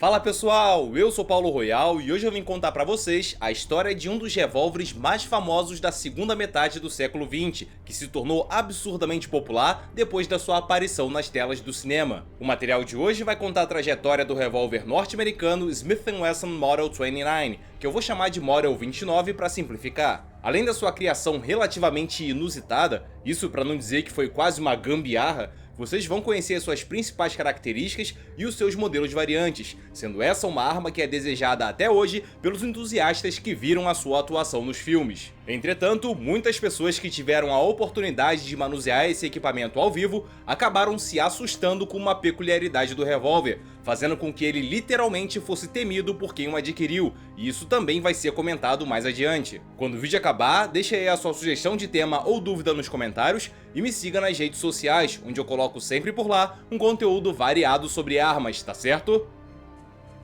Fala pessoal, eu sou Paulo Royal e hoje eu vim contar pra vocês a história de um dos revólveres mais famosos da segunda metade do século XX, que se tornou absurdamente popular depois da sua aparição nas telas do cinema. O material de hoje vai contar a trajetória do revólver norte-americano Smith & Wesson Model 29, que eu vou chamar de Model 29 para simplificar. Além da sua criação relativamente inusitada, isso para não dizer que foi quase uma gambiarra, vocês vão conhecer suas principais características e os seus modelos variantes, sendo essa uma arma que é desejada até hoje pelos entusiastas que viram a sua atuação nos filmes. Entretanto, muitas pessoas que tiveram a oportunidade de manusear esse equipamento ao vivo acabaram se assustando com uma peculiaridade do revólver, fazendo com que ele literalmente fosse temido por quem o adquiriu, e isso também vai ser comentado mais adiante. Quando o vídeo acabar, deixa aí a sua sugestão de tema ou dúvida nos comentários e me siga nas redes sociais, onde eu coloco sempre por lá um conteúdo variado sobre armas, tá certo?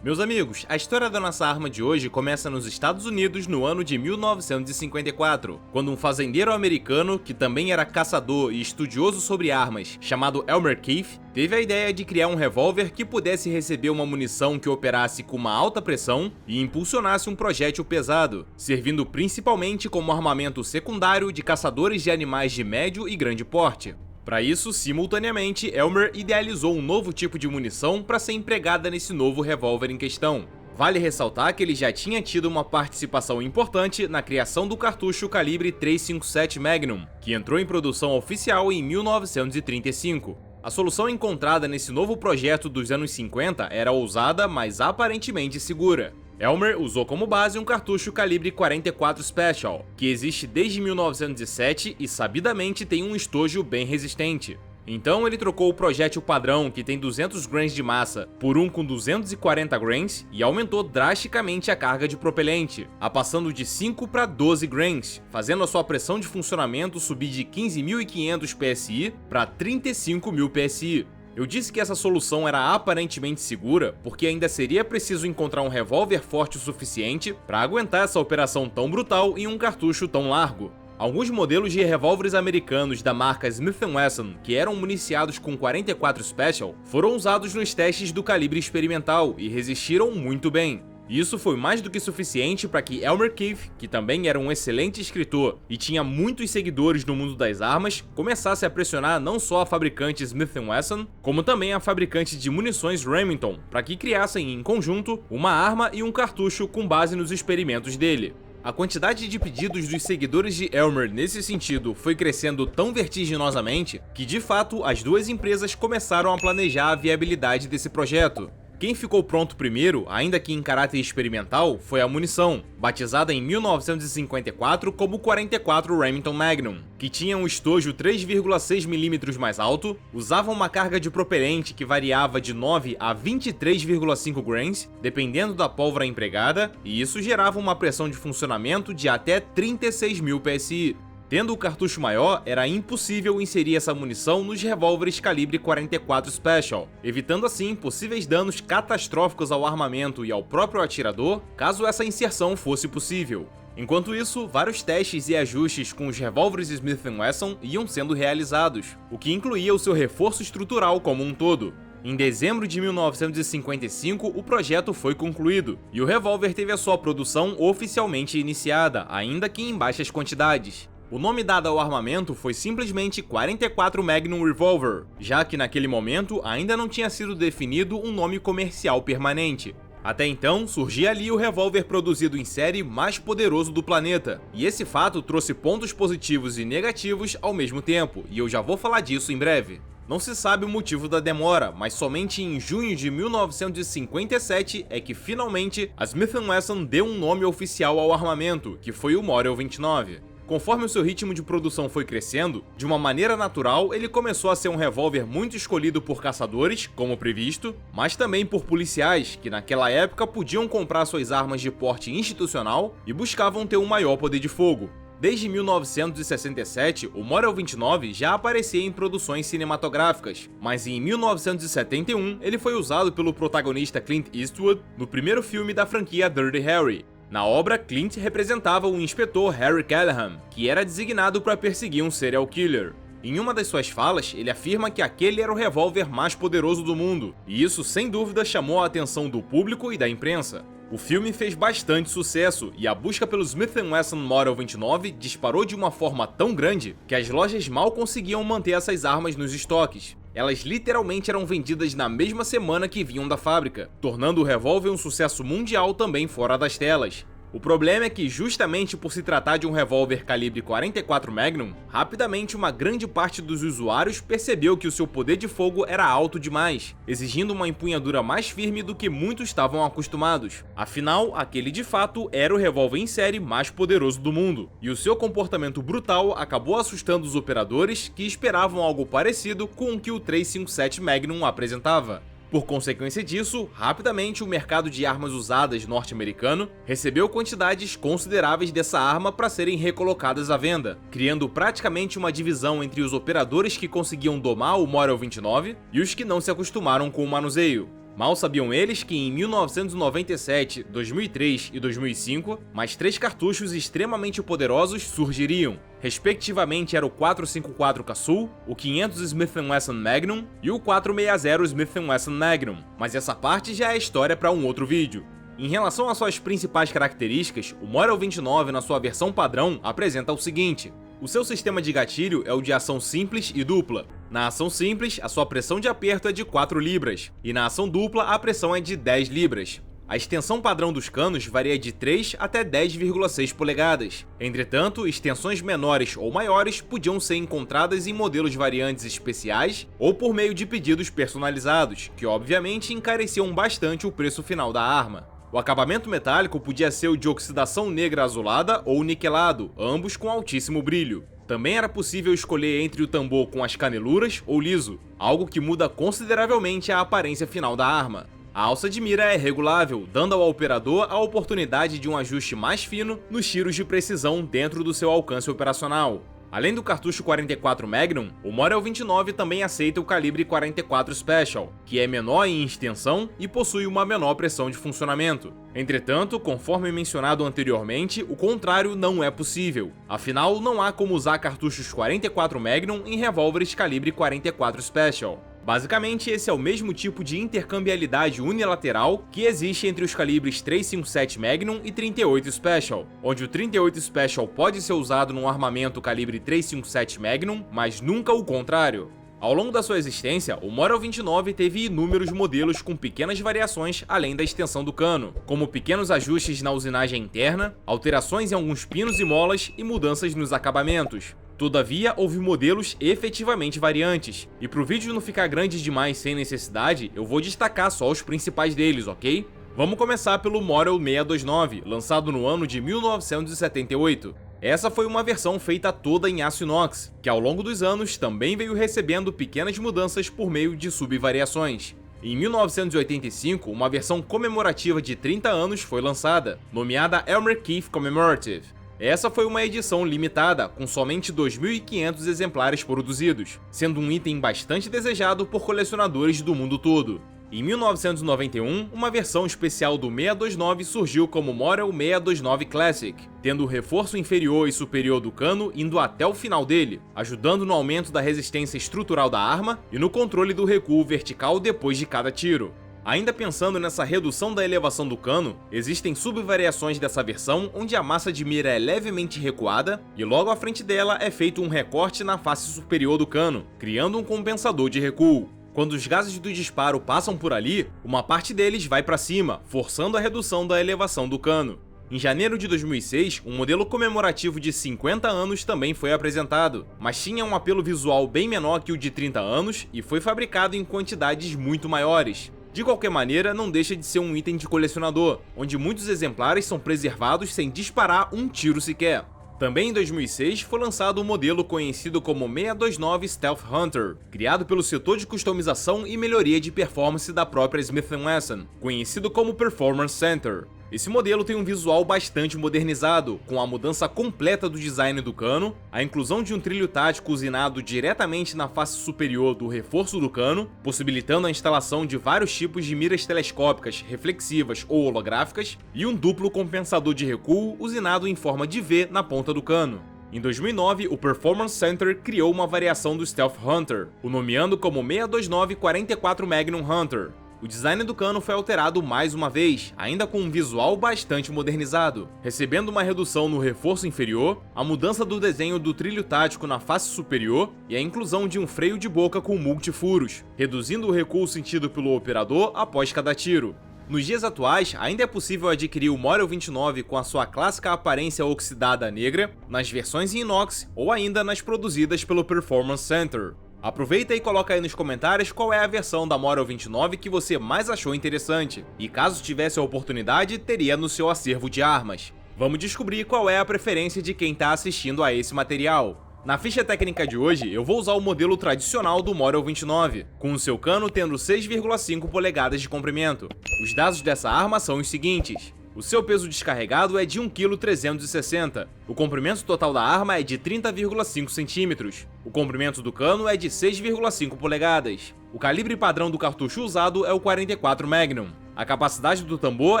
Meus amigos, a história da nossa arma de hoje começa nos Estados Unidos no ano de 1954, quando um fazendeiro americano, que também era caçador e estudioso sobre armas, chamado Elmer Keith, teve a ideia de criar um revólver que pudesse receber uma munição que operasse com uma alta pressão e impulsionasse um projétil pesado, servindo principalmente como armamento secundário de caçadores de animais de médio e grande porte. Para isso, simultaneamente, Elmer idealizou um novo tipo de munição para ser empregada nesse novo revólver em questão. Vale ressaltar que ele já tinha tido uma participação importante na criação do cartucho calibre .357 Magnum, que entrou em produção oficial em 1935. A solução encontrada nesse novo projeto dos anos 50 era ousada, mas aparentemente segura. Elmer usou como base um cartucho calibre .44 Special, que existe desde 1907 e sabidamente tem um estojo bem resistente. Então ele trocou o projétil padrão, que tem 200 grains de massa, por um com 240 grains e aumentou drasticamente a carga de propelente, passando de 5 para 12 grains, fazendo a sua pressão de funcionamento subir de 15.500 PSI para 35.000 PSI. Eu disse que essa solução era aparentemente segura porque ainda seria preciso encontrar um revólver forte o suficiente para aguentar essa operação tão brutal em um cartucho tão largo. Alguns modelos de revólveres americanos da marca Smith & Wesson, que eram municiados com 44 Special, foram usados nos testes do calibre experimental e resistiram muito bem. Isso foi mais do que suficiente para que Elmer Keith, que também era um excelente escritor e tinha muitos seguidores no mundo das armas, começasse a pressionar não só a fabricante Smith & Wesson, como também a fabricante de munições Remington, para que criassem em conjunto uma arma e um cartucho com base nos experimentos dele. A quantidade de pedidos dos seguidores de Elmer nesse sentido foi crescendo tão vertiginosamente que, de fato, as duas empresas começaram a planejar a viabilidade desse projeto. Quem ficou pronto primeiro, ainda que em caráter experimental, foi a munição, batizada em 1954 como 44 Remington Magnum, que tinha um estojo 3,6 mm mais alto, usava uma carga de propelente que variava de 9 a 23,5 grains, dependendo da pólvora empregada, e isso gerava uma pressão de funcionamento de até 36.000 PSI. Tendo o cartucho maior, era impossível inserir essa munição nos revólveres calibre 44 Special, evitando assim possíveis danos catastróficos ao armamento e ao próprio atirador, caso essa inserção fosse possível. Enquanto isso, vários testes e ajustes com os revólveres Smith & Wesson iam sendo realizados, o que incluía o seu reforço estrutural como um todo. Em dezembro de 1955, o projeto foi concluído, e o revólver teve a sua produção oficialmente iniciada, ainda que em baixas quantidades. O nome dado ao armamento foi simplesmente 44 Magnum Revolver, já que naquele momento ainda não tinha sido definido um nome comercial permanente. Até então, surgia ali o revólver produzido em série mais poderoso do planeta, e esse fato trouxe pontos positivos e negativos ao mesmo tempo, e eu já vou falar disso em breve. Não se sabe o motivo da demora, mas somente em junho de 1957 é que finalmente a Smith & Wesson deu um nome oficial ao armamento, que foi o Model 29. Conforme o seu ritmo de produção foi crescendo, de uma maneira natural ele começou a ser um revólver muito escolhido por caçadores, como previsto, mas também por policiais, que naquela época podiam comprar suas armas de porte institucional e buscavam ter um maior poder de fogo. Desde 1967, o Model 29 já aparecia em produções cinematográficas, mas em 1971 ele foi usado pelo protagonista Clint Eastwood no primeiro filme da franquia Dirty Harry. Na obra, Clint representava o inspetor Harry Callahan, que era designado para perseguir um serial killer. Em uma das suas falas, ele afirma que aquele era o revólver mais poderoso do mundo, e isso sem dúvida chamou a atenção do público e da imprensa. O filme fez bastante sucesso e a busca pelo Smith & Wesson Model 29 disparou de uma forma tão grande que as lojas mal conseguiam manter essas armas nos estoques. Elas literalmente eram vendidas na mesma semana que vinham da fábrica, tornando o revólver um sucesso mundial também fora das telas. O problema é que, justamente por se tratar de um revólver calibre 44 Magnum, rapidamente uma grande parte dos usuários percebeu que o seu poder de fogo era alto demais, exigindo uma empunhadura mais firme do que muitos estavam acostumados. Afinal, aquele de fato era o revólver em série mais poderoso do mundo, e o seu comportamento brutal acabou assustando os operadores que esperavam algo parecido com o que o 357 Magnum apresentava. Por consequência disso, rapidamente o mercado de armas usadas norte-americano recebeu quantidades consideráveis dessa arma para serem recolocadas à venda, criando praticamente uma divisão entre os operadores que conseguiam domar o Model 29 e os que não se acostumaram com o manuseio. Mal sabiam eles que em 1997, 2003 e 2005, mais 3 cartuchos extremamente poderosos surgiriam. Respectivamente era o 454 Casull, o 500 Smith & Wesson Magnum e o 460 Smith & Wesson Magnum, mas essa parte já é história para um outro vídeo. Em relação às suas principais características, o Model 29 na sua versão padrão apresenta o seguinte: o seu sistema de gatilho é o de ação simples e dupla. Na ação simples, a sua pressão de aperto é de 4 libras, e na ação dupla a pressão é de 10 libras. A extensão padrão dos canos varia de 3 até 10,6 polegadas. Entretanto, extensões menores ou maiores podiam ser encontradas em modelos variantes especiais ou por meio de pedidos personalizados, que obviamente encareciam bastante o preço final da arma. O acabamento metálico podia ser o de oxidação negra azulada ou niquelado, ambos com altíssimo brilho. Também era possível escolher entre o tambor com as caneluras ou liso, algo que muda consideravelmente a aparência final da arma. A alça de mira é regulável, dando ao operador a oportunidade de um ajuste mais fino nos tiros de precisão dentro do seu alcance operacional. Além do cartucho 44 Magnum, o Model 29 também aceita o calibre 44 Special, que é menor em extensão e possui uma menor pressão de funcionamento. Entretanto, conforme mencionado anteriormente, o contrário não é possível. Afinal, não há como usar cartuchos 44 Magnum em revólveres calibre 44 Special. Basicamente, esse é o mesmo tipo de intercambiabilidade unilateral que existe entre os calibres 357 Magnum e 38 Special, onde o 38 Special pode ser usado num armamento calibre 357 Magnum, mas nunca o contrário. Ao longo da sua existência, o Model 29 teve inúmeros modelos com pequenas variações além da extensão do cano, como pequenos ajustes na usinagem interna, alterações em alguns pinos e molas e mudanças nos acabamentos. Todavia, houve modelos efetivamente variantes, e pro vídeo não ficar grande demais sem necessidade, eu vou destacar só os principais deles, ok? Vamos começar pelo Model 629, lançado no ano de 1978. Essa foi uma versão feita toda em aço inox, que ao longo dos anos também veio recebendo pequenas mudanças por meio de subvariações. Em 1985, uma versão comemorativa de 30 anos foi lançada, nomeada Elmer Keith Commemorative. Essa foi uma edição limitada, com somente 2.500 exemplares produzidos, sendo um item bastante desejado por colecionadores do mundo todo. Em 1991, uma versão especial do 629 surgiu como Model 629 Classic, tendo o reforço inferior e superior do cano indo até o final dele, ajudando no aumento da resistência estrutural da arma e no controle do recuo vertical depois de cada tiro. Ainda pensando nessa redução da elevação do cano, existem subvariações dessa versão onde a massa de mira é levemente recuada e logo à frente dela é feito um recorte na face superior do cano, criando um compensador de recuo. Quando os gases do disparo passam por ali, uma parte deles vai para cima, forçando a redução da elevação do cano. Em janeiro de 2006, um modelo comemorativo de 50 anos também foi apresentado, mas tinha um apelo visual bem menor que o de 30 anos e foi fabricado em quantidades muito maiores. De qualquer maneira, não deixa de ser um item de colecionador, onde muitos exemplares são preservados sem disparar um tiro sequer. Também em 2006 foi lançado um modelo conhecido como 629 Stealth Hunter, criado pelo setor de customização e melhoria de performance da própria Smith & Wesson, conhecido como Performance Center. Esse modelo tem um visual bastante modernizado, com a mudança completa do design do cano, a inclusão de um trilho tático usinado diretamente na face superior do reforço do cano, possibilitando a instalação de vários tipos de miras telescópicas, reflexivas ou holográficas, e um duplo compensador de recuo usinado em forma de V na ponta do cano. Em 2009, o Performance Center criou uma variação do Stealth Hunter, o nomeando como 629-44 Magnum Hunter. O design do cano foi alterado mais uma vez, ainda com um visual bastante modernizado, recebendo uma redução no reforço inferior, a mudança do desenho do trilho tático na face superior e a inclusão de um freio de boca com multifuros, reduzindo o recuo sentido pelo operador após cada tiro. Nos dias atuais, ainda é possível adquirir o Model 29 com a sua clássica aparência oxidada negra, nas versões em inox ou ainda nas produzidas pelo Performance Center. Aproveita e coloca aí nos comentários qual é a versão da Model 29 que você mais achou interessante, e caso tivesse a oportunidade, teria no seu acervo de armas. Vamos descobrir qual é a preferência de quem está assistindo a esse material. Na ficha técnica de hoje, eu vou usar o modelo tradicional do Model 29, com o seu cano tendo 6,5 polegadas de comprimento. Os dados dessa arma são os seguintes: o seu peso descarregado é de 1,360 kg, o comprimento total da arma é de 30,5 cm, o comprimento do cano é de 6,5 polegadas, o calibre padrão do cartucho usado é o 44 Magnum, a capacidade do tambor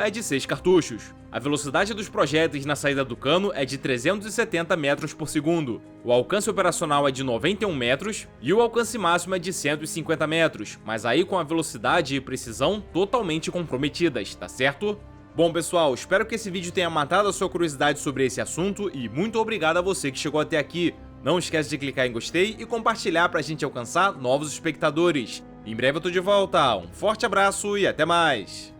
é de 6 cartuchos, a velocidade dos projéteis na saída do cano é de 370 metros por segundo, o alcance operacional é de 91 metros e o alcance máximo é de 150 metros, mas aí com a velocidade e precisão totalmente comprometidas, tá certo? Bom pessoal, espero que esse vídeo tenha matado a sua curiosidade sobre esse assunto e muito obrigado a você que chegou até aqui. Não esquece de clicar em gostei e compartilhar pra gente alcançar novos espectadores. Em breve eu tô de volta, um forte abraço e até mais!